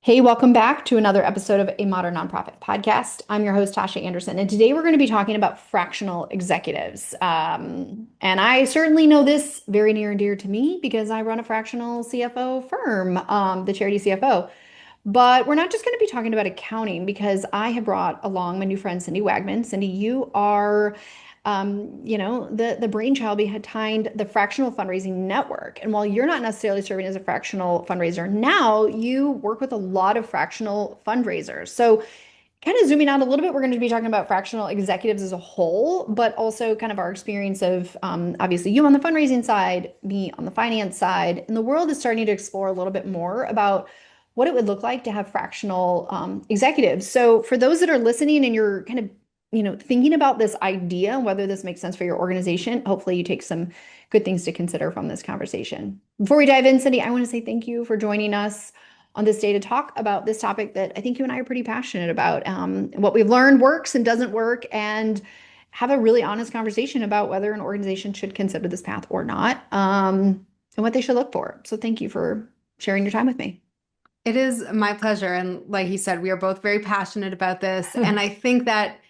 Hey, welcome back to another episode of A Modern Nonprofit Podcast. I'm your host, Tasha Anderson, and today we're going to be talking about fractional executives. And I certainly know this very near and dear to me because I run a fractional CFO firm, the charity CFO. But we're not just going to be talking about accounting because I have brought along my new friend, Cindy Wagman. Cindy, you are the brainchild behind the Fractional Fundraising Network. And while you're not necessarily serving as a fractional fundraiser now, you work with a lot of fractional fundraisers. So kind of zooming out a little bit, we're going to be talking about fractional executives as a whole, but also kind of our experience of obviously you on the fundraising side, me on the finance side. And the world is starting to explore a little bit more about what it would look like to have fractional executives. So for those that are listening and you're kind of thinking about this idea, whether this makes sense for your organization, hopefully you take some good things to consider from this conversation. Before we dive in, Cindy, I want to say thank you for joining us on this day to talk about this topic that I think you and I are pretty passionate about. What we've learned works and doesn't work, and have a really honest conversation about whether an organization should consider this path or not, and what they should look for. So thank you for sharing your time with me. It is my pleasure. And like you said, we are both very passionate about this. And I think that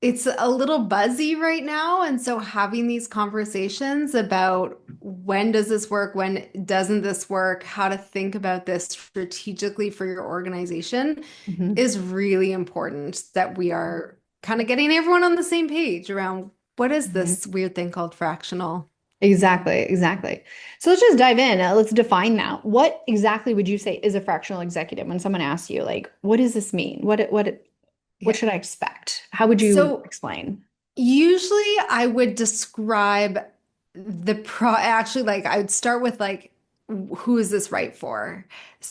it's a little buzzy right now. And so having these conversations about when does this work, when doesn't this work, how to think about this strategically for your organization Mhm. is really important that we are kind of getting everyone on the same page around what is Mhm. this weird thing called fractional. Exactly, exactly. So let's just dive in. Let's define that. What exactly would you say is a fractional executive when someone asks you, like, what does this mean? What Yeah. should I expect? How would you So explain? usually I would describe actually, like I would start with like who is this right for?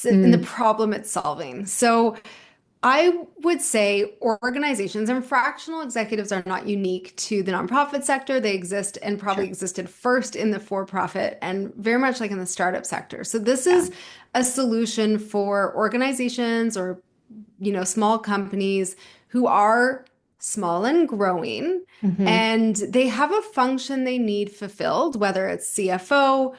And the Mm, problem it's solving. So I would say organizations and fractional executives are not unique to the nonprofit sector. They exist and probably sure. existed first in the for-profit and very much like in the startup sector. So this Yeah. is a solution for organizations or small companies who are small and growing, Hmm. and they have a function they need fulfilled, whether it's CFO,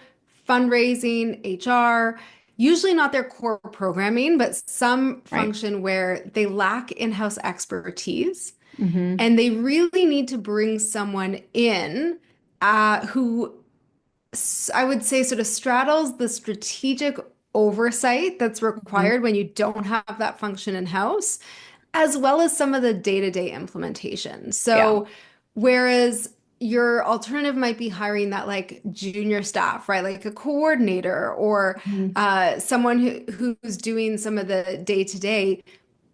fundraising, HR, usually not their core programming, but some Right. function where they lack in-house expertise. Hmm. And they really need to bring someone in who I would say sort of straddles the strategic oversight that's Hmm. required when you don't have that function in-house, as well as some of the day-to-day implementation. Yeah. So, whereas your alternative might be hiring that like junior staff, right? Like a coordinator or Mhm. someone who's doing some of the day-to-day,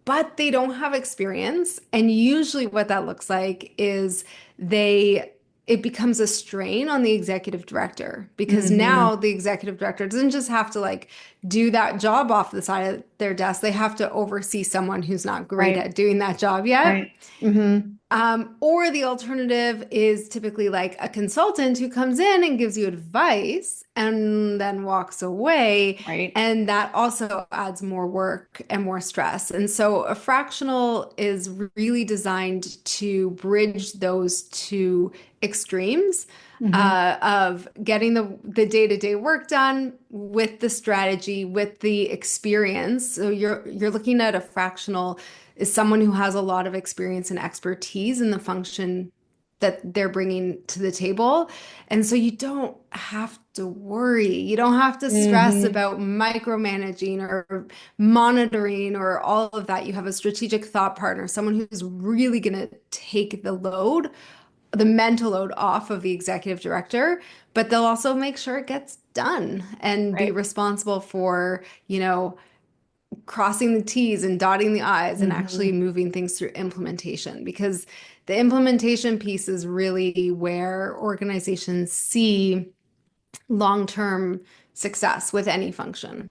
but they don't have experience. And usually what that looks like is they it becomes a strain on the executive director because Hmm. now the executive director doesn't just have to like do that job off the side of their desk. They have to oversee someone who's not great Right. at doing that job yet. Right. Hmm. Or the alternative is typically like a consultant who comes in and gives you advice and then walks away. Right. And that also adds more work and more stress. And so a fractional is really designed to bridge those two extremes Hmm. of getting the day-to-day work done with the strategy, with the experience. So you're looking at a fractional is someone who has a lot of experience and expertise in the function that they're bringing to the table. And so you don't have to worry. You don't have to stress Hmm. about micromanaging or monitoring or all of that. You have a strategic thought partner, someone who's really going to take the mental load off of the executive director, but they'll also make sure it gets done and be Right. responsible for, crossing the T's and dotting the I's and actually Hmm. moving things through implementation because the implementation piece is really where organizations see long-term success with any function.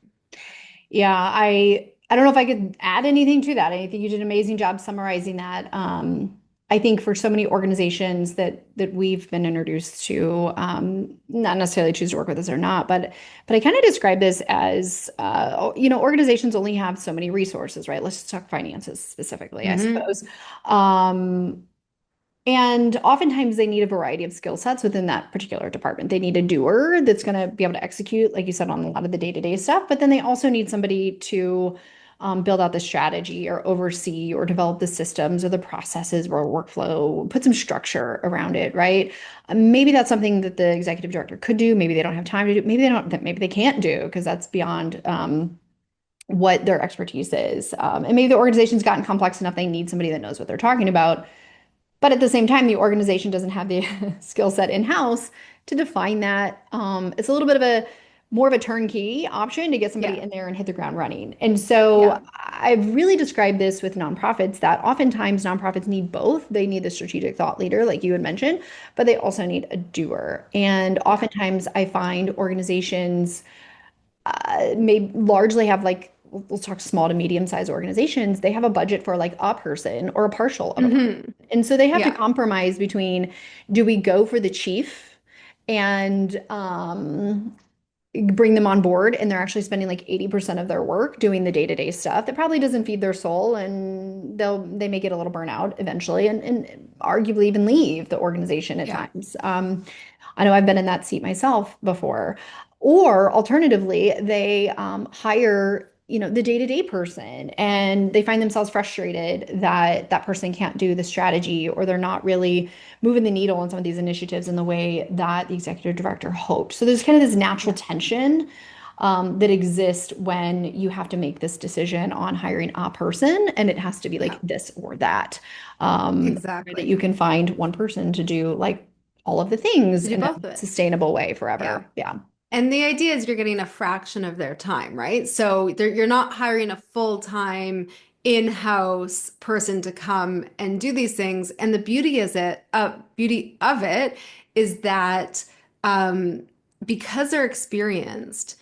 Yeah, I don't know if I could add anything to that. I think you did an amazing job summarizing that. I think for so many organizations that we've been introduced to, not necessarily choose to work with us or not, but I kind of describe this as, organizations only have so many resources, right? Let's just talk finances specifically, I Hmm. suppose. Um, and oftentimes they need a variety of skill sets within that particular department. They need a doer that's going to be able to execute, like you said, on a lot of the day-to-day stuff, but then they also need somebody to build out the strategy or oversee or develop the systems or the processes or workflow, put some structure around it, right? Maybe that's something that the executive director could do. Maybe they don't have time to do. Maybe they don't. Maybe they can't do because that's beyond what their expertise is. And maybe the organization's gotten complex enough. They need somebody that knows what they're talking about. But at the same time, the organization doesn't have the skill set in-house to define that. It's a little bit of a more of a turnkey option to get somebody Yeah. in there and hit the ground running. And so Yeah. I've really described this with nonprofits that oftentimes nonprofits need both. They need the strategic thought leader, like you had mentioned, but they also need a doer. And Yeah. oftentimes I find organizations may largely have like, we'll talk small to medium sized organizations, they have a budget for like a person or a partial of a person. Hmm. And so they have to Yeah. compromise between, do we go for the chief and bring them on board and they're actually spending like 80% of their work doing the day-to-day stuff that probably doesn't feed their soul, and they may get a little burnout eventually and arguably even leave the organization at Yeah. times. I know I've been in that seat myself before. Or alternatively, they hire, the day-to-day person, and they find themselves frustrated that that person can't do the strategy, or they're not really moving the needle on some of these initiatives in the way that the executive director hoped. So there's kind of this natural Yeah. tension that exists when you have to make this decision on hiring a person, and it has to be like Yeah. this or that. That you Exactly. can find one person to do like all of the To things do in a both of it. sustainable way Yeah. forever. Yeah. And the idea is you're getting a fraction of their time, right? So you're not hiring a full-time in-house person to come and do these things. And the beauty of it is that um, because they're experienced,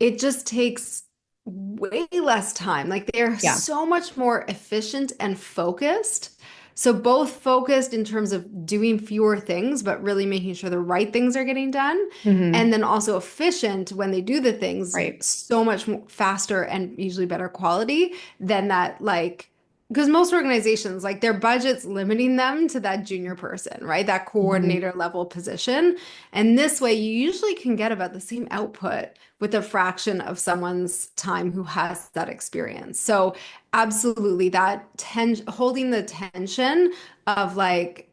it just takes way less time. Like they're Yeah. so much more efficient and focused. So both focused in terms of doing fewer things, but really making sure the right things are getting done, Hmm. and then also efficient when they do the things Right. so much faster and usually better quality than that, like, because most organizations, like their budget's limiting them to that junior person, right? That Hmm. coordinator level position. And this way you usually can get about the same output with a fraction of someone's time who has that experience. So absolutely that holding the tension of like,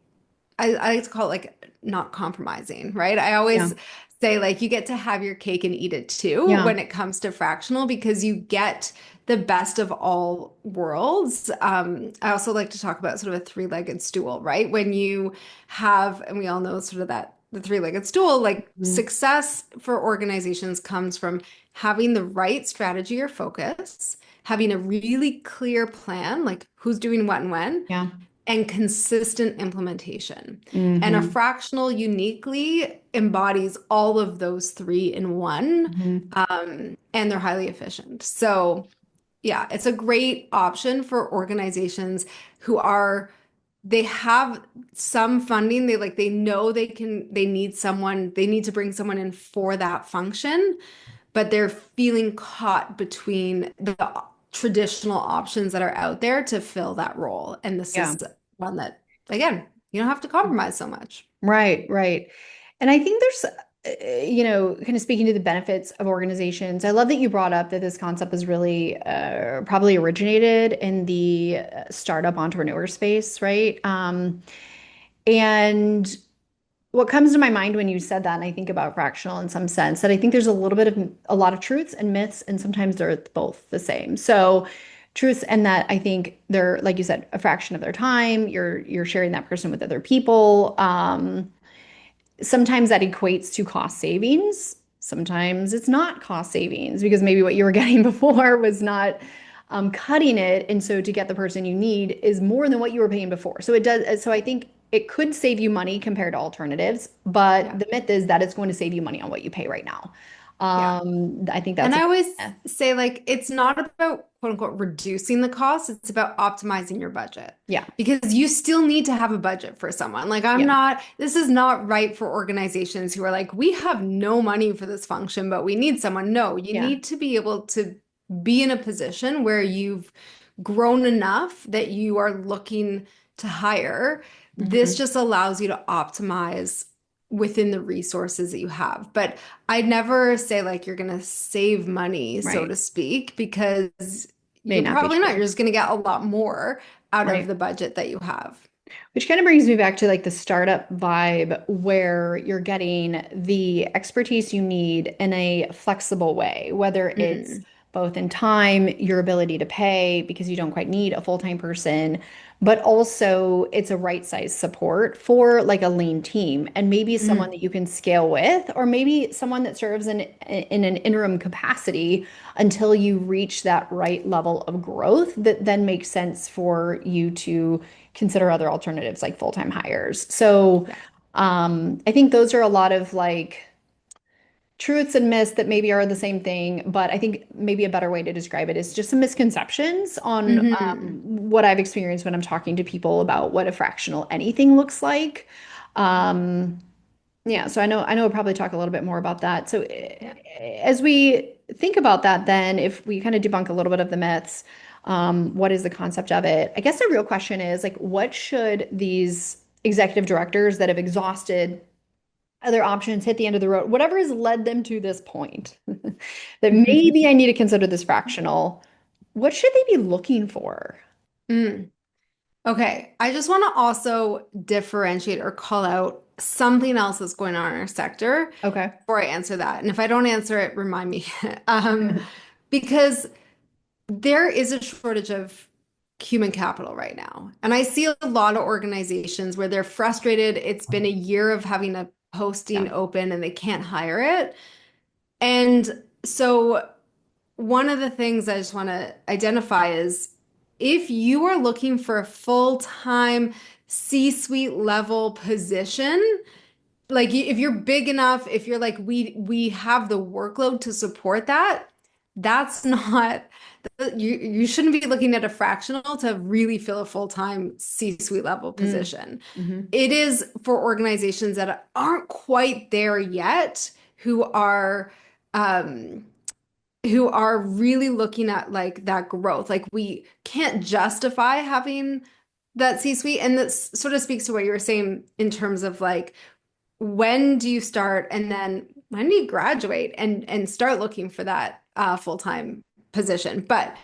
I like to call it like not compromising, right? I Yeah. always say like you get to have your cake and eat it too Yeah. when it comes to fractional because you get the best of all worlds. I also like to talk about sort of a three-legged stool, right? When you have, and we all know sort of that the three-legged stool, like Mhm. success for organizations comes from having the right strategy or focus, having a really clear plan, like who's doing what and when, Yeah. and consistent implementation. And a Hmm. fractional uniquely embodies all of those three in one, Hmm. and they're highly efficient. So, yeah, it's a great option for organizations who are they have some funding. They know they need someone, they need to bring someone in for that function, but they're feeling caught between the traditional options that are out there to fill that role. And this Yeah. is one that, again, you don't have to compromise so much. Right, right. And I think there's, kind of speaking to the benefits of organizations, I love that you brought up that this concept was really probably originated in the startup entrepreneur space, right? And what comes to my mind when you said that, and I think about fractional in some sense, that I think there's a lot of truths and myths, and sometimes they're both the same. So, truths, and that I think they're, like you said, a fraction of their time. You're sharing that person with other people. Sometimes that equates to cost savings. Sometimes it's not cost savings because maybe what you were getting before was not cutting it. And so to get the person you need is more than what you were paying before. So it does. So I think it could save you money compared to alternatives, but Yeah. the myth is that it's going to save you money on what you pay right now. Yeah. I think And that's a I big always myth. say, like, it's not about quote unquote reducing the cost, it's about optimizing your budget Yeah. because you still need to have a budget for someone. Like, Yeah. this is not right for organizations who are like, we have no money for this function, but we need someone. No, you Yeah. need to be able to be in a position where you've grown enough that you are looking to hire. This Mhm. just allows you to optimize within the resources that you have. But I'd never say like you're going to save money, so Right. to speak, because may you're not be probably not. true. You're just going to get a lot more out of Right. the budget that you have. Which kind of brings me back to like the startup vibe where you're getting the expertise you need in a flexible way, whether it's Mm, both in time, your ability to pay because you don't quite need a full-time person, but also it's a right size support for like a lean team and maybe someone mm, that you can scale with, or maybe someone that serves in an interim capacity until you reach that right level of growth that then makes sense for you to consider other alternatives like full-time hires. So yeah. I think those are a lot of like truths and myths that maybe are the same thing, but I think maybe a better way to describe it is just some misconceptions on Hmm. what I've experienced when I'm talking to people about what a fractional anything looks like. Um, yeah, so I know we'll probably talk a little bit more about that. So Yeah. as we think about that, then if we kind of debunk a little bit of the myths, what is the concept of it? I guess the real question is like, what should these executive directors that have exhausted other options, hit the end of the road, whatever has led them to this point, that maybe I need to consider this fractional, what should they be looking for? Mm. Okay, I just want to also differentiate or call out something else that's going on in our sector Okay. before I answer that. And if I don't answer it, remind me. Um, because there is a shortage of human capital right now. And I see a lot of organizations where they're frustrated. It's been a year of having a Yeah. posting open and they can't hire it. And so one of the things I just want to identify is if you are looking for a full-time C-suite level position, like if you're big enough, if you're like we have the workload to support that, that's not you shouldn't be looking at a fractional to really fill a full-time C-suite level Mm. position. Hmm. It is for organizations that aren't quite there yet, um who are really looking at like that growth. Like we can't justify having that C-suite. And this sort of speaks to what you were saying in terms of like when do you start and then when do you graduate and start looking for that full-time position. But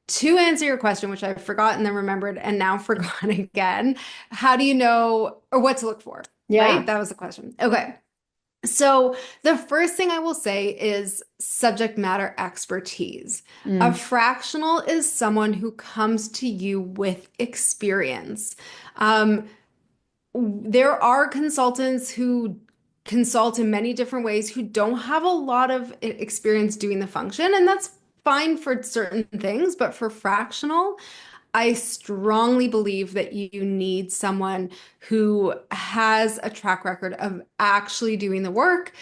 to answer your question, which I've forgotten then remembered and now forgotten again, how do you know or what to look for? Right? Yeah. That was the question. Okay. So, the first thing I will say is subject matter expertise. A Mm. fractional is someone who comes to you with experience. Um, there are consultants who consult in many different ways who don't have a lot of experience doing the function, and that's fine for certain things, but for fractional, I strongly believe that you need someone who has a track record of actually doing the work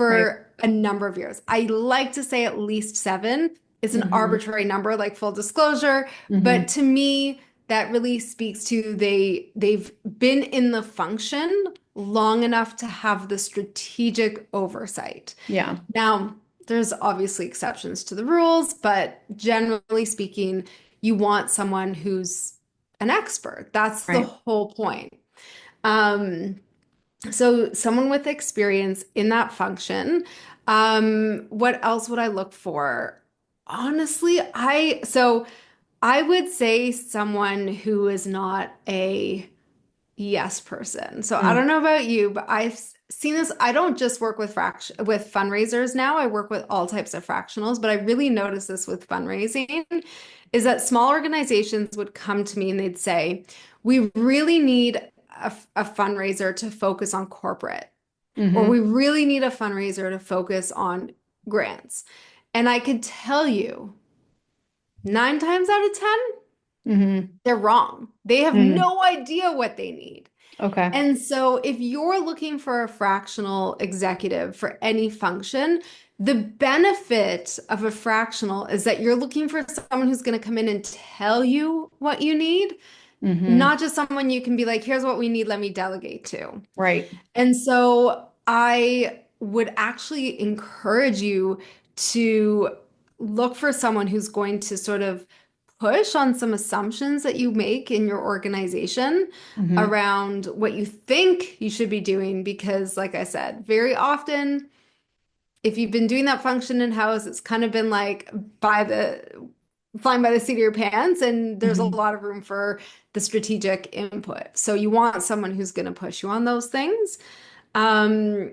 Right. for a number of years. I like to say at least 7. It's an Hmm. arbitrary number, like full disclosure, but Hmm. to me, that really speaks to they've been in the function long enough to have the strategic oversight. Yeah. Now, there's obviously exceptions to the rules, but generally speaking, you want someone who's an expert. That's the Right. whole point. Um, so someone with experience in that function. What else would I look for? Honestly, I would say someone who is not a yes person. So I Mm. don't know about you, but I've seen this. I don't just work with fundraisers now. I work with all types of fractionals, but I really noticed this with fundraising is that small organizations would come to me and they'd say, "We really need a fundraiser to focus on corporate, or Hmm. we really need a fundraiser to focus on grants." And I could tell you 9 times out of 10, Hmm. they're wrong. They have Mm. no idea what they need. Okay. And so, if you're looking for a fractional executive for any function, the benefit of a fractional is that you're looking for someone who's going to come in and tell you what you need, Hmm. not just someone you can be like, here's what we need, let me delegate to. Right. And so, I would actually encourage you to look for someone who's going to sort of push on some assumptions that you make in your organization Hmm. around what you think you should be doing. Because, like I said, very often, if you've been doing that function in house, it's kind of been like by the flying by the seat of your pants, and there's a Mhm. lot of room for the strategic input. So you want someone who's going to push you on those things. Um,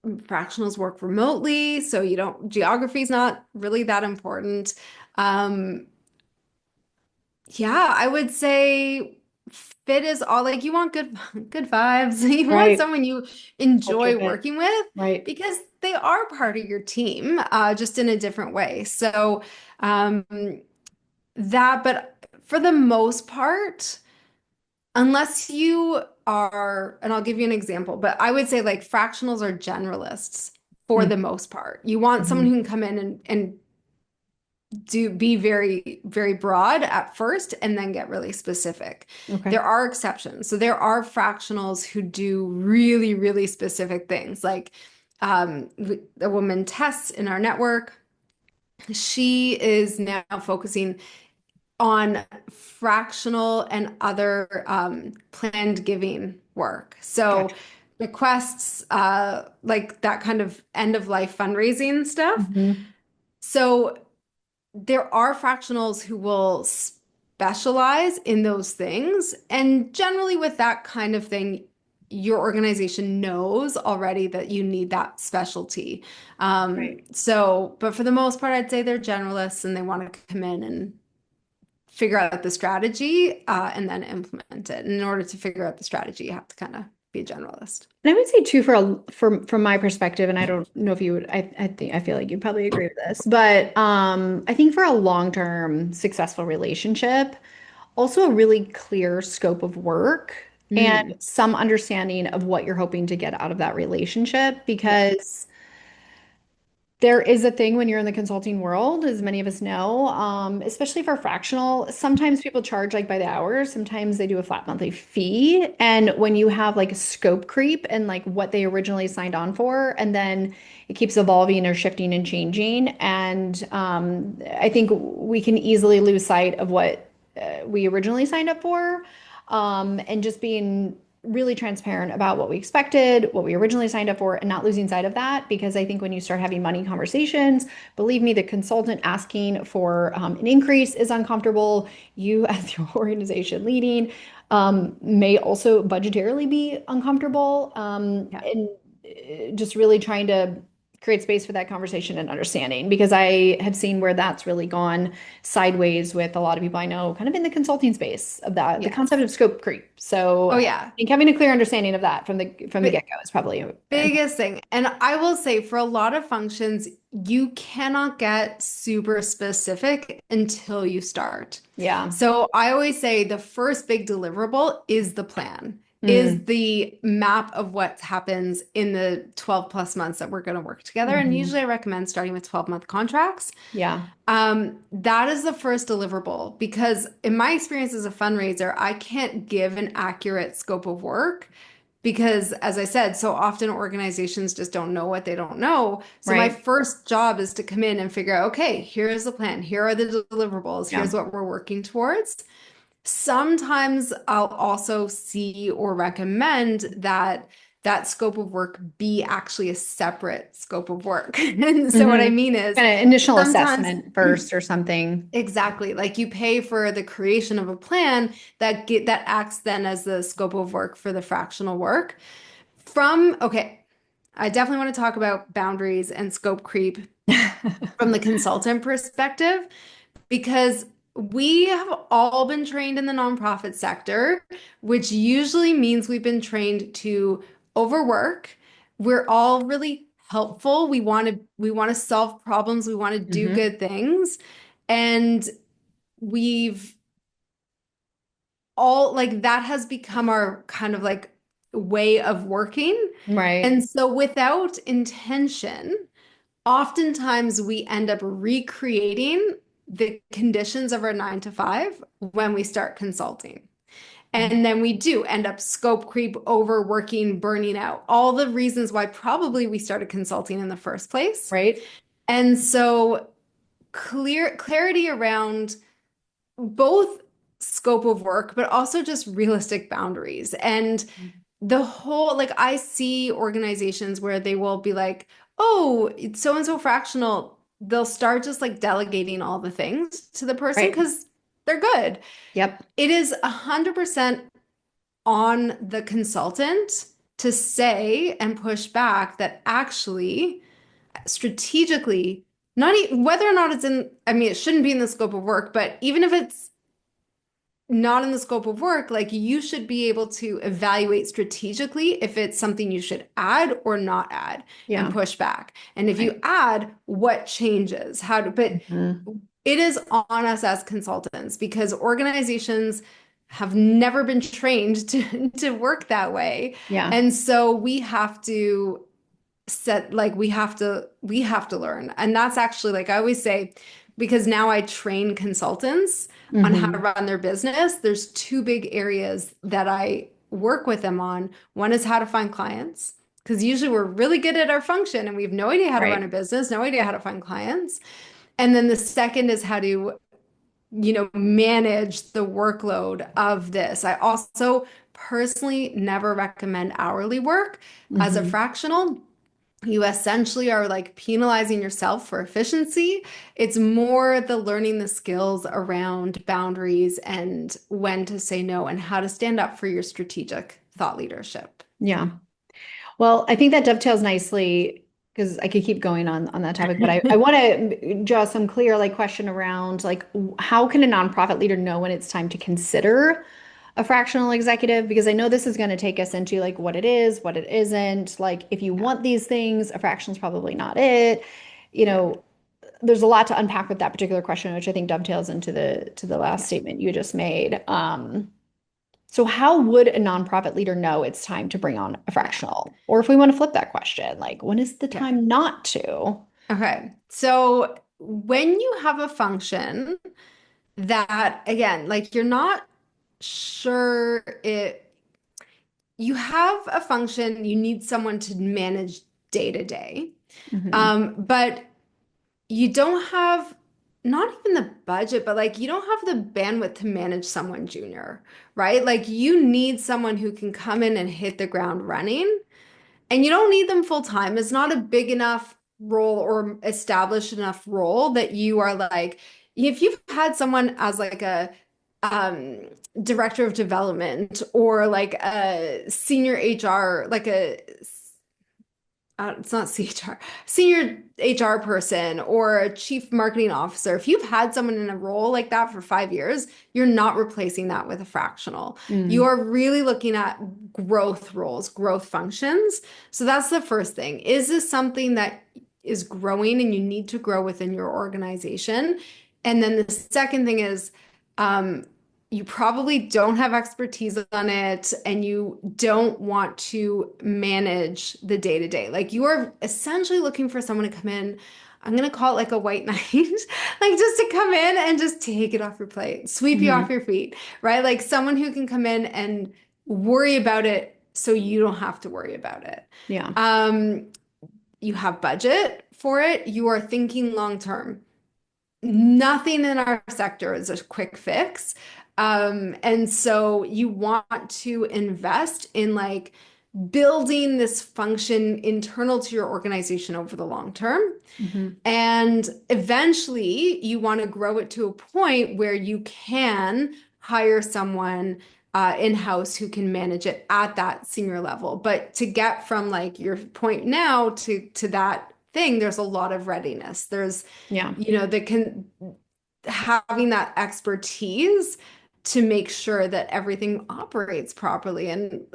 Fractionals work remotely, so you don't, geography is not really that important. Um, yeah, I would say fit is all, like you want good vibes. You want Right. someone you Culture enjoy fit. working with Right. because they are part of your team, just in a different way. So um, but for the most part, unless you are, and I'll give you an example, but I would say like fractionals are generalists for the most part. You want someone Mm-hmm. who can come in and do be very, very broad at first and then get really specific. Okay. There are exceptions. So there are fractionals who do really, really specific things. Like the woman Tess in our network, she is now focusing on fractional and other planned giving work. So Gotcha. requests, like that kind of end of life fundraising stuff. Hmm. So there are fractionals who will specialize in those things. And generally, with that kind of thing, your organization knows already that you need that specialty. Right. But for the most part, I'd say they're generalists and they want to come in and figure out the strategy and then implement it. And in order to figure out the strategy, you have to kind of be a generalist. And I would say too, from my perspective, and I don't know if you would, I think I feel like you'd probably agree with this, but I think for a long-term successful relationship, also a really clear scope of work and Mm, some understanding of what you're hoping to get out of that relationship, yeah. because there is a thing when you're in the consulting world, as many of us know, especially for fractional. Sometimes people charge like by the hour, sometimes they do a flat monthly fee. And when you have like a scope creep and like what they originally signed on for, and then it keeps evolving or shifting and changing. And I think we can easily lose sight of what we originally signed up for. And just being really transparent about what we expected, what we originally signed up for, and not losing sight of that. Because I think when you start having money conversations, believe me, the consultant asking for an increase is uncomfortable. You, as your organization leading, may also budgetarily be uncomfortable. Yeah. And just really trying to create space for that conversation and understanding, because I have seen where that's really gone sideways with a lot of people I know kind of in the consulting space of that, the concept Yes. of scope creep. So Oh, I yeah. think having a clear understanding of that from the But get-go is probably important. biggest thing. And I will say for a lot of functions, you cannot get super specific until you start. Yeah. So I always say the first big deliverable is the plan, is Mm. the map of what happens in the 12 plus months that we're going to work together. And Hmm. usually I recommend starting with 12-month contracts. Yeah. That is the first deliverable because in my experience as a fundraiser, I can't give an accurate scope of work because, as I said, so often organizations just don't know what they don't know. So my Right. first job is to come in and figure out, okay, here's the plan. Here are the deliverables. Yeah. Here's what we're working towards. Sometimes I'll also see or recommend that that scope of work be actually a separate scope of work. And so what Hmm. I mean is Kind of initial sometimes assessment first or something. exactly, like you pay for the creation of a plan that acts then as the scope of work for the fractional work. Okay, I definitely want to talk about boundaries and scope creep from the consultant perspective because we have all been trained in the nonprofit sector, which usually means we've been trained to overwork. We're all really helpful. We want to solve problems. We want to do Hmm. good things. And we've all like that has become our kind of like way of working. Right. And so without intention, oftentimes we end up recreating the conditions of our 9 to 5 when we start consulting. And then we do end up scope creep, overworking, burning out, all the reasons why probably we started consulting in the first place. Right. And so clarity around both scope of work, but also just realistic boundaries. And the whole, like, I see organizations where they will be like, oh, it's so and so fractional. they'll start just like delegating all the things to the person Right. because they're good. Yep. It is 100% on the consultant to say and push back that actually strategically, not whether or not it's in, I mean, it shouldn't be in the scope of work, but even if it's not in the scope of work, like you should be able to evaluate strategically if it's something you should add or not add and Yeah. push back. And if Right. you add, what changes? How to, but Mhm. it is on us as consultants because organizations have never been trained to work that way. Yeah. And so we have to set like we have to learn. And that's actually like I always say, because now I train consultants on how to Hmm. run their business, there's two big areas that I work with them on. One is how to find clients, because usually we're really good at our function and we have no idea how to run a Right. business, no idea how to find clients. And then the second is how to, manage the workload of this. I also personally never recommend hourly work as a Hmm. fractional. You essentially are like penalizing yourself for efficiency. It's more the learning the skills around boundaries and when to say no and how to stand up for your strategic thought leadership. Yeah. Well, I think that dovetails nicely because I could keep going on that topic, but I want to draw some clear like question around like how can a nonprofit leader know when it's time to consider a fractional executive? Because I know this is going to take us into like what it is, what it isn't. Like if you Yeah, want these things, a fractional is probably not it. You yeah, know, there's a lot to unpack with that particular question, which I think dovetails into the last yeah, statement you just made. So how would a nonprofit leader know it's time to bring on a yeah. fractional? Or if we want to flip that question, like when is the Okay. time not to? Okay. So when you have a function that, again, like you're not sure you have a function, you need someone to manage day to day. Hmm. But you don't have not even the budget, but like you don't have the bandwidth to manage someone junior, right? Like you need someone who can come in and hit the ground running, and you don't need them full time. It's not a big enough role or established enough role that you are like, if you've had someone as like a um, director of development or like a senior HR, like a it's not CHR, senior HR person or a chief marketing officer. If you've had someone in a role like that for 5 years, you're not replacing that with a fractional. You Mm. are really looking at growth roles, growth functions. So that's the first thing. Is this something that is growing and you need to grow within your organization? And then the second thing is, um, you probably don't have expertise on it and you don't want to manage the day to day. Like you are essentially looking for someone to come in. I'm going to call it like a white knight, like just to come in and just take it off your plate, sweep you off Hmm. your feet, right? Like someone who can come in and worry about it so you don't have to worry about it. Yeah. Um, you have budget for it. You are thinking long term. Nothing in our sector is a quick fix. And so you want to invest in like building this function internal to your organization over the long term. Hmm. And eventually you want to grow it to a point where you can hire someone in-house who can manage it at that senior level. But to get from like your point now to that thing, there's a lot of readiness. There's, Yeah. the can having that expertise to make sure that everything operates properly and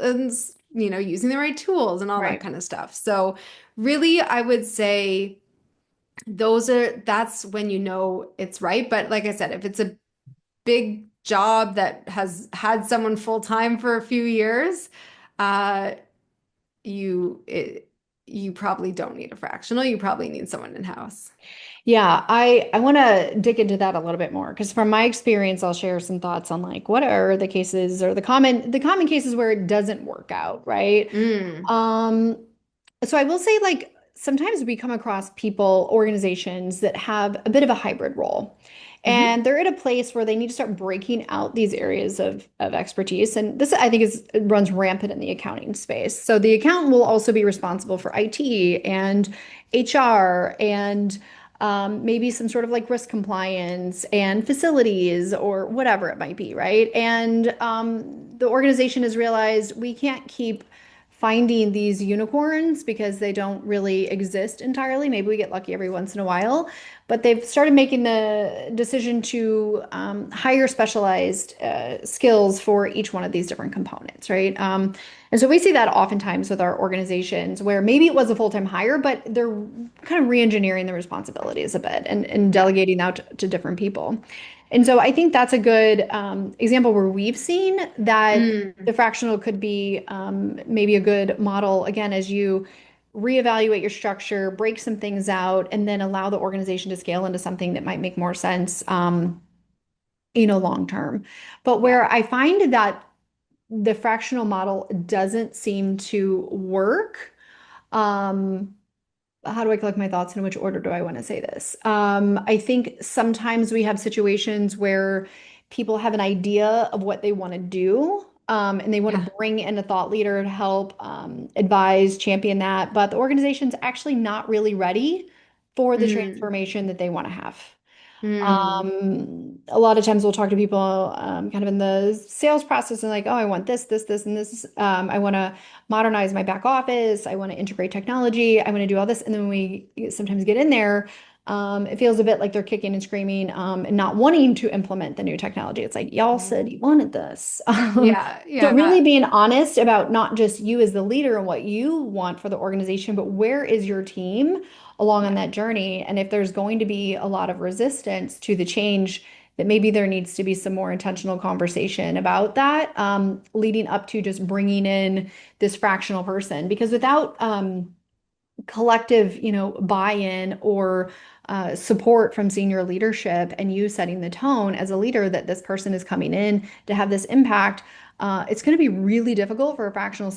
using the right tools and all that Right. kind of stuff. So really, I would say that's when you know it's right. But like I said, if it's a big job that has had someone full time for a few years, uh, you it, you probably don't need a fractional. You probably need someone in-house. Yeah, I want to dig into that a little bit more because from my experience, I'll share some thoughts on like what are the cases or the common cases where it doesn't work out, right? Mm. Um, so I will say like sometimes we come across people, organizations that have a bit of a hybrid role. Hmm. And they're at a place where they need to start breaking out these areas of expertise. And this, I think, runs rampant in the accounting space. So the accountant will also be responsible for IT and HR and maybe some sort of like risk compliance and facilities or whatever it might be, right? And the organization has realized we can't keep finding these unicorns because they don't really exist entirely. Maybe we get lucky every once in a while, but they've started making the decision to hire specialized skills for each one of these different components, right? And so we see that oftentimes with our organizations where maybe it was a full-time hire, but they're kind of re-engineering the responsibilities a bit and Yeah. delegating out to different people. And so I think that's a good example where we've seen that the Mm, fractional could be maybe a good model, again, as you reevaluate your structure, break some things out, and then allow the organization to scale into something that might make more sense, long term. But yeah. where I find that the fractional model doesn't seem to work, um, how do I collect my thoughts and in which order do I want to say this? I think sometimes we have situations where people have an idea of what they want to do, and they want to Yeah. bring in a thought leader to help advise, champion that, but the organization's actually not really ready for the Mm, transformation that they want to have. mm, A lot of times we'll talk to people kind of in the sales process and like, oh, I want this, this, this, and this. I want to modernize my back office. I want to integrate technology. I want to do all this. And then when we sometimes get in there, it feels a bit like they're kicking and screaming and not wanting to implement the new technology. It's like, y'all said you wanted this. yeah. So really Yeah. being honest about not just you as the leader and what you want for the organization, but where is your team along on Yeah. that journey? And if there's going to be a lot of resistance to the change, that maybe there needs to be some more intentional conversation about that, leading up to just bringing in this fractional person. Because without collective, buy-in or support from senior leadership and you setting the tone as a leader that this person is coming in to have this impact, it's going to be really difficult for a fractional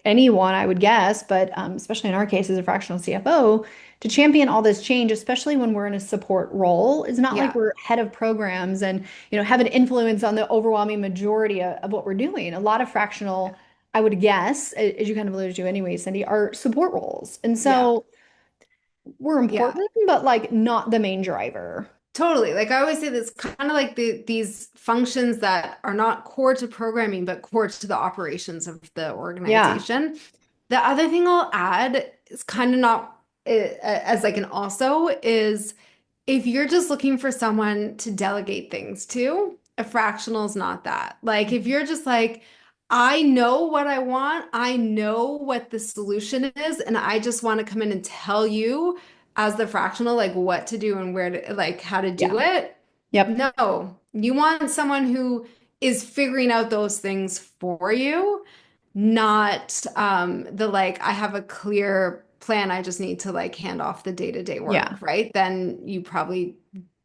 anyone, I would guess, but especially in our case as a fractional CFO, to champion all this change, especially when we're in a support role. It's not like Yeah. we're head of programs and have an influence on the overwhelming majority of what we're doing. A lot of fractional, I would guess, as you kind of alluded to anyway, Cindy, are support roles. And Yeah. so we're Yeah. important, but like not the main driver. Totally. Like I always say, this kind of like these functions that are not core to programming, but core to the operations of the Yeah. organization. The other thing I'll add is kind of not as like an also is if you're just looking for someone to delegate things to, a fractional is not that. Like if you're just like, I know what I want, I know what the solution is, and I just want to come in and tell you as the fractional, like what to do and where to, like how to do Yeah. it. Yep. No, you want someone who is figuring out those things for you, not the like, I have a clear plan, I just need to like hand off the day-to-day Yeah. work, right? Then you probably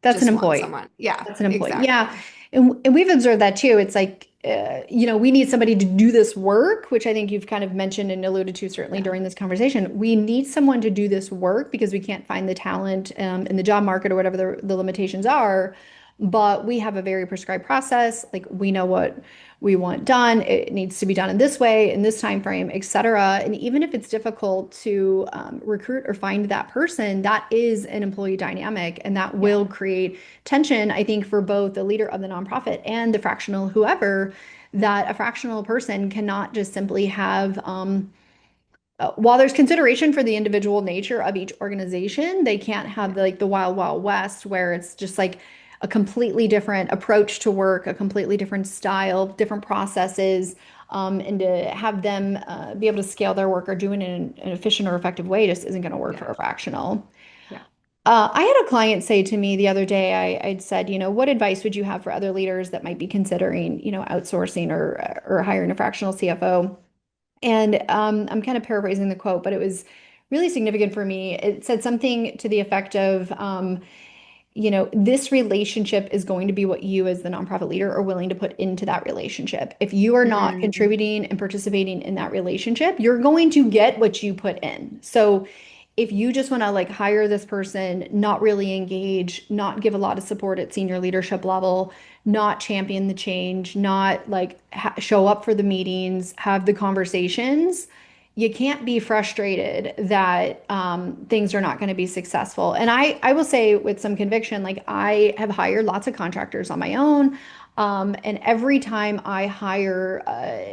That's an just want employee. someone. Yeah, That's an employee. Yeah. exactly. And we've observed that too. It's like, we need somebody to do this work, which I think you've kind of mentioned and alluded to certainly Yeah, during this conversation. We need someone to do this work because we can't find the talent in the job market or whatever the limitations are. But we have a very prescribed process. Like we know what we want done. It needs to be done in this way, in this time frame, et cetera. And even if it's difficult to recruit or find that person, that is an employee dynamic, and that yeah, will create tension, I think, for both the leader of the nonprofit and the fractional whoever, that a fractional person cannot just simply have while there's consideration for the individual nature of each organization, they can't have yeah, like the wild, wild west where it's just like a completely different approach to work, a completely different style, different processes, and to have them be able to scale their work or do it in an efficient or effective way just isn't going to work for yeah, a fractional. yeah. I had a client say to me the other day, I'd said, what advice would you have for other leaders that might be considering, outsourcing or hiring a fractional CFO? And I'm kind of paraphrasing the quote, but it was really significant for me. It said something to the effect of, this relationship is going to be what you as the nonprofit leader are willing to put into that relationship. If you are not Mm, contributing and participating in that relationship, you're going to get what you put in. So if you just want to like hire this person, not really engage, not give a lot of support at senior leadership level, not champion the change, not like show up for the meetings, have the conversations, you can't be frustrated that things are not going to be successful. And I will say with some conviction, like I have hired lots of contractors on my own. And every time I hire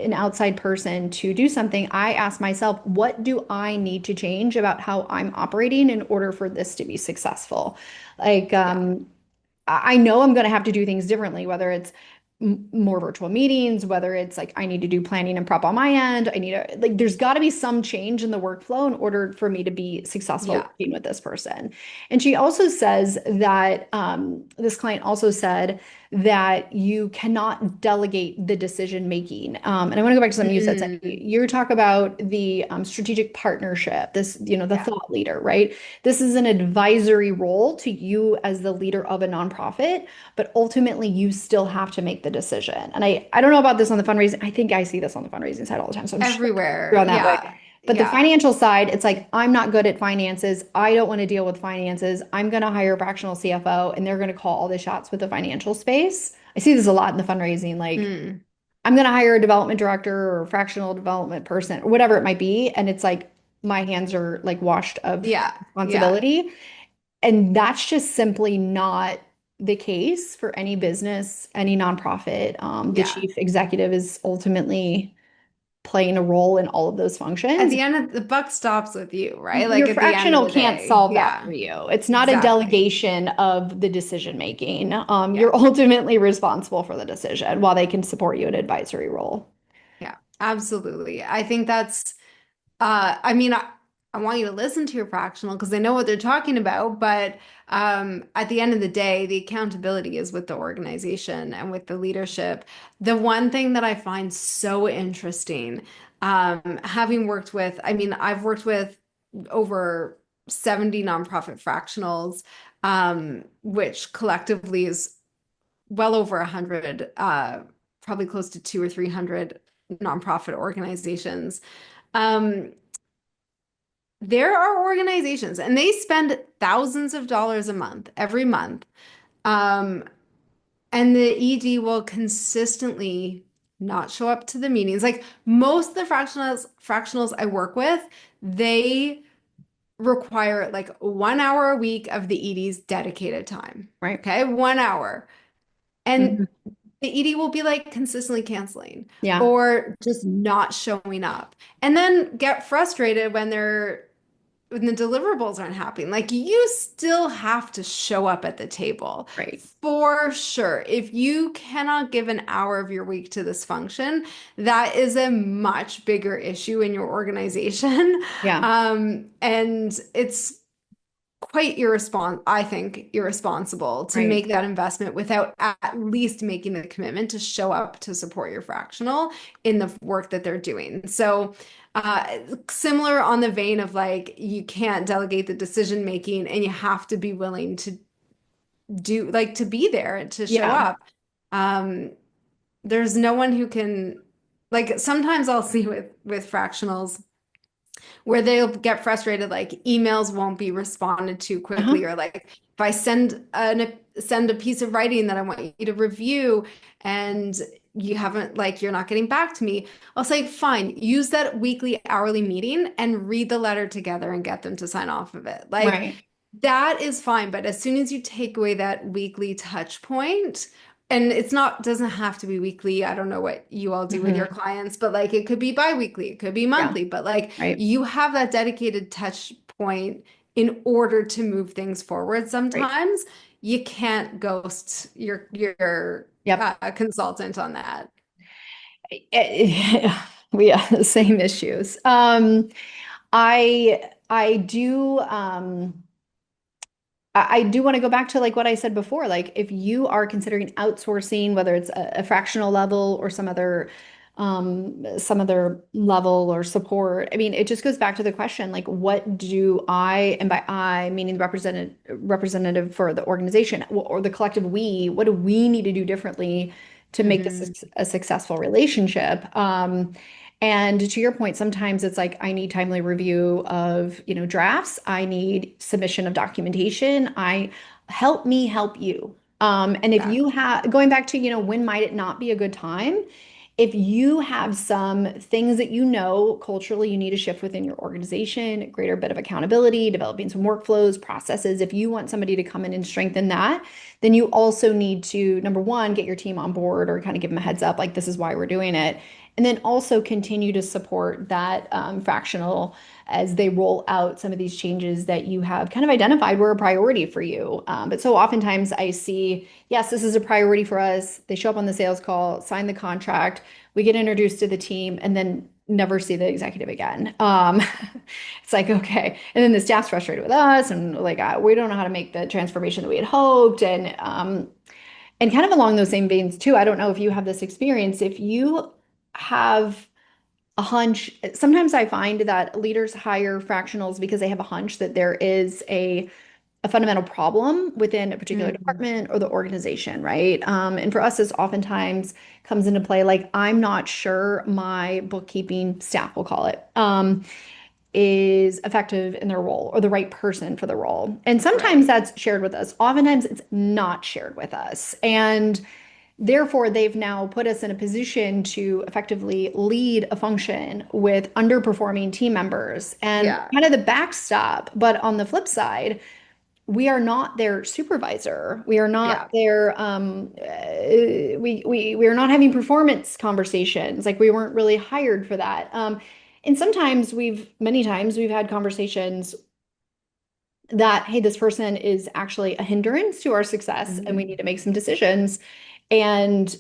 an outside person to do something, I ask myself, what do I need to change about how I'm operating in order for this to be successful? Like, Yeah. I know I'm going to have to do things differently, whether it's more virtual meetings, whether it's like I need to do planning and prep on my end. I need to, like, there's got to be some change in the workflow in order for me to be successful Yeah. working with this person. And she also says that this client also said that you cannot delegate the decision making. And I want to go back to something you said, Sandy. Mm, You talk about the strategic partnership, this, the yeah. thought leader, right? This is an advisory role to you as the leader of a nonprofit, but ultimately you still have to make the decision. And I don't know about this on the fundraising. I think I see this on the fundraising side all the time. So I'm sure you're Everywhere. on that way. Yeah. But the Yeah. financial side, it's like, I'm not good at finances. I don't want to deal with finances. I'm going to hire a fractional CFO and they're going to call all the shots with the financial space. I see this a lot in the fundraising. Like, Mm, I'm going to hire a development director or a fractional development person or whatever it might be. And it's like, my hands are like washed of yeah. Yeah. responsibility. And that's just simply not the case for any business, any nonprofit. The Yeah. chief executive is ultimately playing a role in all of those At functions. the end of the buck stops with you, right? Your Like at the end of fractional the can't day. solve that for Yeah. you. It's not a Exactly. delegation of the decision making. Yeah. You're ultimately responsible for the decision while they can support you in advisory role. Yeah. Absolutely. I think that's I mean, I want you to listen to your fractional because they know what they're talking about, but at the end of the day, the accountability is with the organization and with the leadership. The one thing that I find so interesting, having worked with, I mean, I've worked with over 70 nonprofit fractionals, which collectively is well over 100, probably close to two or 300 nonprofit organizations. Um, there are organizations and they spend thousands of dollars a month, every month. Um, and the ED will consistently not show up to the meetings. Like most of the fractionals I work with, they require like 1 hour a week of the ED's dedicated time. Right. Okay, 1 hour. And Mhm. the ED will be like consistently canceling Yeah. or just not showing up. And then get frustrated when the deliverables aren't happening. Like you still have to show up at the table Right. for sure. If you cannot give an hour of your week to this function, that is a much bigger issue in your organization. Yeah. And it's quite I think, irresponsible to Right. make that investment without at least making the commitment to show up to support your fractional in the work that they're doing. So, similar on the vein of like, you can't delegate the decision making and you have to be willing to like, to be there and to show Yeah. up. Um, there's no one who can, like, sometimes I'll see with fractionals where they'll get frustrated, like emails won't be responded to quickly, Uh-huh. or like if I send a piece of writing that I want you to review and you haven't like you're not getting back to me, I'll say, fine, use that weekly hourly meeting and read the letter together and get them to sign off of it. Like Right. that is fine, but as soon as you take away that weekly touch point, and it's not doesn't have to be weekly. I don't know what you all do with your Hmm. clients, but like it could be biweekly, it could be Yeah. monthly, but like Right. you have that dedicated touch point in order to move things forward Right. sometimes. You can't ghost your Yep. consultant on that. We have the same issues. I do I do want to go back to like what I said before. Like if you are considering outsourcing, whether it's a fractional level or some other level or support, I mean, it just goes back to the question, like what do I, and by I meaning the representative for the organization or the collective we, what do we need to do differently to make this Hmm. a successful relationship? And to your point, sometimes it's like I need timely review of, drafts. I need submission of documentation. I help me help you. And if you Exactly. have going back to, when might it not be a good time? If you have some things that you know culturally you need to shift within your organization, greater bit of accountability, developing some workflows, processes, if you want somebody to come in and strengthen that, then you also need to, number one, get your team on board or kind of give them a heads up, like this is why we're doing it. And then also continue to support that fractional as they roll out some of these changes that you have kind of identified were a priority for you. But so oftentimes I see, yes, this is a priority for us. They show up on the sales call, sign the contract, we get introduced to the team, and then never see the executive again. It's like, okay. And then the staff's frustrated with us, and like, we don't know how to make the transformation that we had hoped. And kind of along those same veins too, I don't know if you have this experience. If you have a hunch, sometimes I find that leaders hire fractionals because they have a hunch that there is a fundamental problem within a particular Mhm. department or the organization, right? And for us, this oftentimes comes into play like, I'm not sure my bookkeeping staff, we'll call it, is effective in their role or the right person for the role. And sometimes Right. that's shared with us. Oftentimes it's not shared with us. And therefore, they've now put us in a position to effectively lead a function with underperforming team members and Yeah. kind of the backstop. But on the flip side, we are not their supervisor. We are not Yeah. their we are not having performance conversations. Like we weren't really hired for that. And sometimes many times we've had conversations that, hey, this person is actually a hindrance to our success and we need Mhm. to make some decisions. And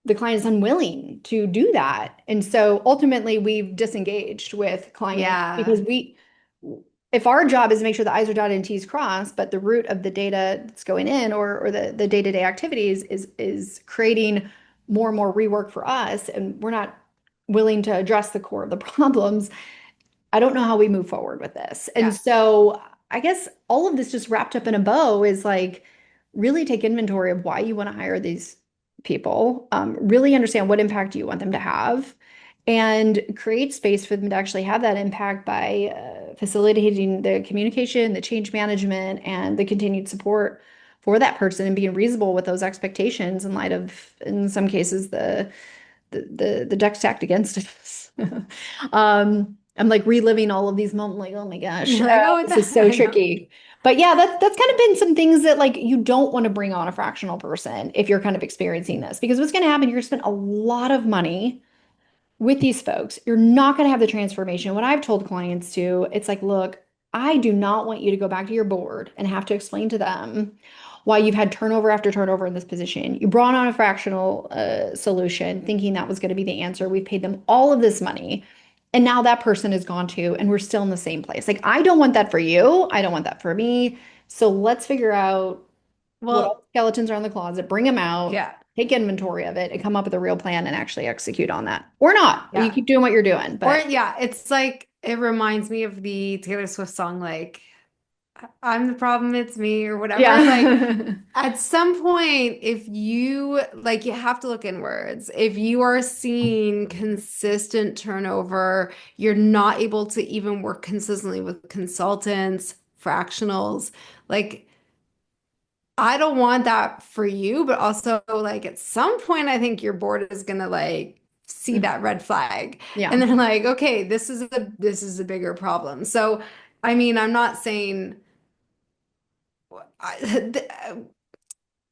the client is unwilling to do that. And so ultimately we've disengaged with clients because Yeah. if our job is to make sure the I's are dotted and T's crossed, but the root of the data that's going in or the day-to-day activities is creating more and more rework for us, and we're not willing to address the core of the problems, I don't know how we move forward with this. And Yeah. so I guess all of this just wrapped up in a bow is like really take inventory of why you want to hire these people, really understand what impact you want them to have, and create space for them to actually have that impact by facilitating the communication, the change management, and the continued support for that person and being reasonable with those expectations in light of, in some cases, the deck stacked against us. I'm like reliving all of these moments, like, oh my gosh, You're like, oh, what the this is so I know. tricky. But yeah, that's kind of been some things that like you don't want to bring on a fractional person if you're kind of experiencing this, because what's going to happen, you're going to spend a lot of money with these folks. You're not going to have the transformation. What I've told clients too, it's like, look, I do not want you to go back to your board and have to explain to them why you've had turnover after turnover in this position. You brought on a fractional solution thinking that was going to be the answer. We've paid them all of this money. And now that person is gone too, and we're still in the same place. Like, I don't want that for you. I don't want that for me. So let's figure out what all Well, the skeletons are in the closet, bring them out, yeah. take inventory of it, and come up with a real plan and actually execute on that. Or not. You Yeah. keep doing what you're doing. Or But yeah, it's like it reminds me of the Taylor Swift song, like I'm the problem, it's me, or whatever. Like yeah. at some point, if you like, you have to look inwards. If you are seeing consistent turnover, you're not able to even work consistently with consultants, fractionals. Like, I don't want that for you, but also like at some point, I think your board is gonna like see that red flag, and Yeah. they're like, okay, this is a bigger problem. So, I mean, I'm not saying. I,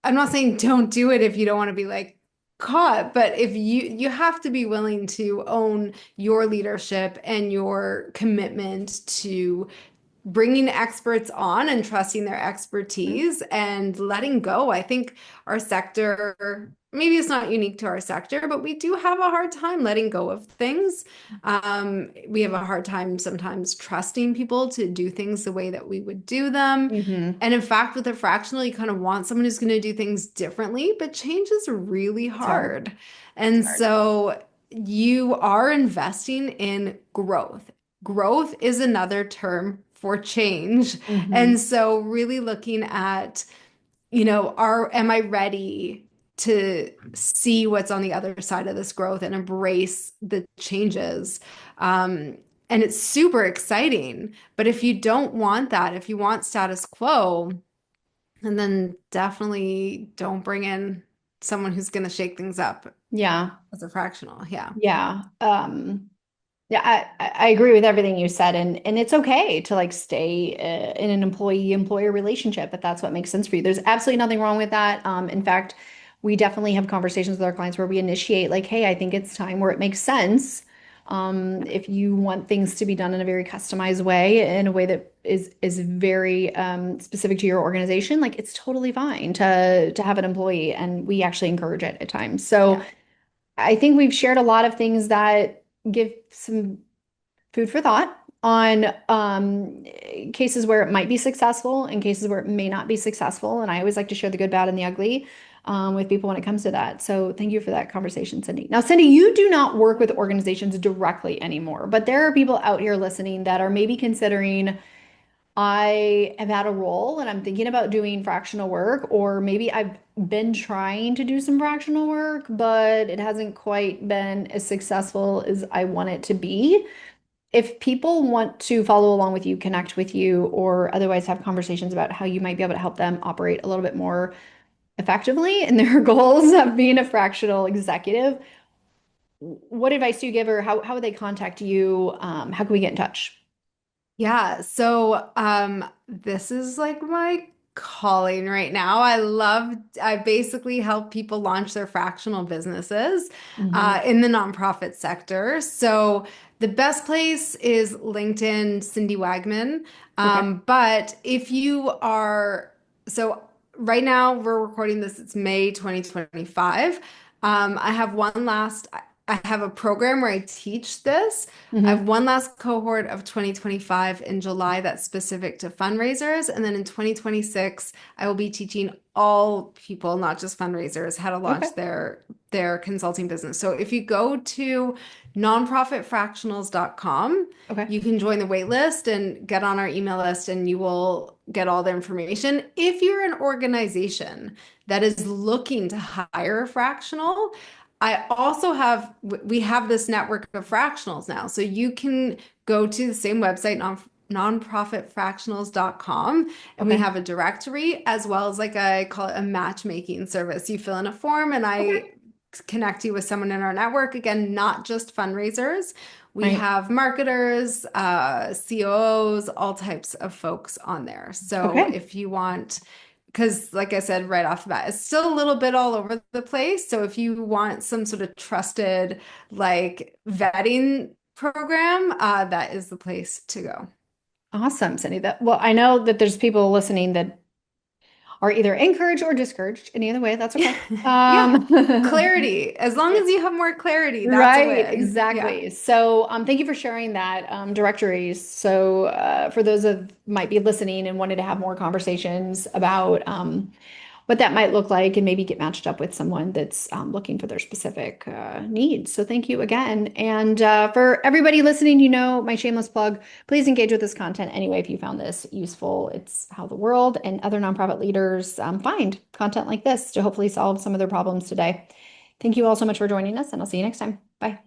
I'm not saying don't do it if you don't want to be like caught, but if you have to be willing to own your leadership and your commitment to bringing experts on and trusting their expertise and letting go. I think our sector, maybe it's not unique to our sector, but we do have a hard time letting go of things. We have a hard time sometimes trusting people to do things the way that we would do them. Hmm. And in fact, with a fractional, you kind of want someone who's going to do things differently, but change is really It's hard. hard. It's And hard. so you are investing in growth. Growth is another term for change. Hmm. And so really looking at, am I ready to see what's on the other side of this growth and embrace the changes? And it's super exciting. But if you don't want that, if you want status quo, and then definitely don't bring in. someone who's going to shake things up Yeah. as a fractional. Yeah. Yeah. Yeah, I agree with everything you said, and it's okay to like stay in an employee-employer relationship if that's what makes sense for you. There's absolutely nothing wrong with that. In fact, we definitely have conversations with our clients where we initiate like, hey, I think it's time where it makes sense. If you want things to be done in a very customized way, in a way that is very specific to your organization, like it's totally fine to have an employee, and we actually encourage it at times. So Yeah. I think we've shared a lot of things that give some food for thought on cases where it might be successful and cases where it may not be successful. And I always like to share the good, bad, and the ugly with people when it comes to that. So thank you for that conversation, Cindy. Now, Cindy, you do not work with organizations directly anymore, but there are people out here listening that are maybe considering, I have had a role and I'm thinking about doing fractional work, or maybe I've been trying to do some fractional work, but it hasn't quite been as successful as I want it to be. If people want to follow along with you, connect with you, or otherwise have conversations about how you might be able to help them operate a little bit more effectively in their goals of being a fractional executive, what advice do you give, or how would they contact you? How can we get in touch? Yeah, so this is like my calling right now. I basically help people launch their fractional businesses Hmm. in the nonprofit sector. So the best place is LinkedIn, Cindy Wagman. Okay. But if you are, so right now we're recording this, it's May 2025. I have one last, I have a program where I teach this. I have Hmm. one last cohort of 2025 in July that's specific to fundraisers. And then in 2026, I will be teaching all people, not just fundraisers, how to Okay. launch their consulting business. So if you go to nonprofitfractionals.com, Okay. you can join the wait list and get on our email list, and you will get all the information. If you're an organization that is looking to hire a fractional, I also have, we have this network of fractionals now. So you can go to the same website, nonprofitfractionals.com, and we Okay. have a directory as well as like I call it a matchmaking service. You fill in a form and Okay. I connect you with someone in our network. Again, not just fundraisers. We Right. have marketers, COOs, all types of folks on there. So Okay. if you want, because like I said right off the bat, it's still a little bit all over the place. So if you want some sort of trusted like vetting program, that is the place to go. Awesome, Cindy. Well, I know that there's people listening that are either encouraged or discouraged. Any other way, that's okay. Yeah. Um, Clarity. As long as you have more clarity, that's a right, win. Yeah. exactly. So, thank you for sharing that directories. So, for those of might be listening and wanted to have more conversations about what that might look like, and maybe get matched up with someone that's looking for their specific needs. So thank you again. And for everybody listening, my shameless plug, please engage with this content anyway if you found this useful. It's how the world and other nonprofit leaders find content like this to hopefully solve some of their problems today. Thank you all so much for joining us, and I'll see you next time. Bye.